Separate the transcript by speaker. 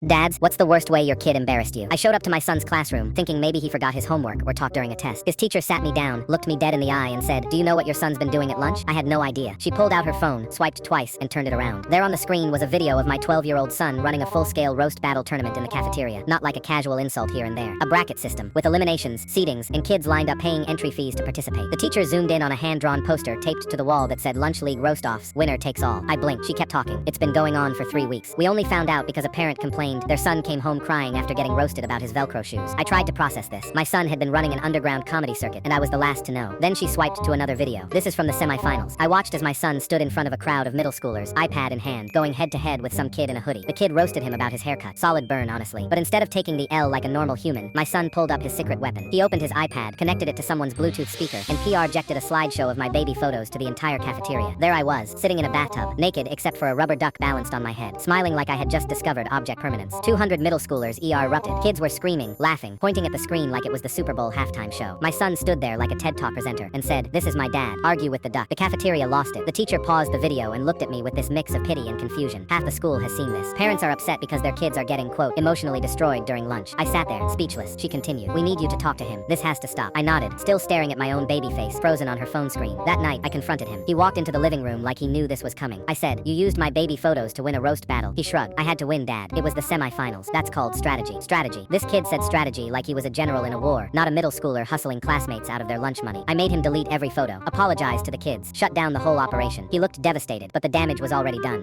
Speaker 1: Dads, what's the worst way your kid embarrassed you? I showed up to my son's classroom, thinking maybe he forgot his homework or talked during a test. His teacher sat me down, looked me dead in the eye, and said, "Do you know what your son's been doing at lunch?" I had no idea. She pulled out her phone, swiped twice, and turned it around. There on the screen was a video of my 12-year-old son running a full-scale roast battle tournament in the cafeteria, not like a casual insult here and there. A bracket system, with eliminations, seedings, and kids lined up paying entry fees to participate. The teacher zoomed in on a hand-drawn poster taped to the wall that said Lunch League Roast-Offs, winner takes all. I blinked. She kept talking. It's been going on for 3 weeks. We only found out because a parent complained their son came home crying after getting roasted about his Velcro shoes. I tried to process this. My son had been running an underground comedy circuit, and I was the last to know. Then she swiped to another video. This is from the semifinals. I watched as my son stood in front of a crowd of middle schoolers, iPad in hand, going head-to-head with some kid in a hoodie. The kid roasted him about his haircut. Solid burn, honestly. But instead of taking the L like a normal human, my son pulled up his secret weapon. He opened his iPad, connected it to someone's Bluetooth speaker, and projected a slideshow of my baby photos to the entire cafeteria. There I was, sitting in a bathtub, naked except for a rubber duck balanced on my head, smiling like I had just discovered object permanence. 200 middle schoolers erupted. Kids were screaming, laughing, pointing at the screen like it was the Super Bowl halftime show. My son stood there like a TED Talk presenter and said, "This is my dad. Argue with the duck." The cafeteria lost it. The teacher paused the video and looked at me with this mix of pity and confusion. Half the school has seen this. Parents are upset because their kids are getting, quote, emotionally destroyed during lunch. I sat there, speechless. She continued, "We need you to talk to him. This has to stop." I nodded, still staring at my own baby face, frozen on her phone screen. That night, I confronted him. He walked into the living room like he knew this was coming. I said, "You used my baby photos to win a roast battle." He shrugged. "I had to win, Dad. It was the semifinals. That's called strategy." Strategy. This kid said strategy like he was a general in a war, not a middle schooler hustling classmates out of their lunch money. I made him delete every photo, apologize to the kids, shut down the whole operation. He looked devastated, but the damage was already done.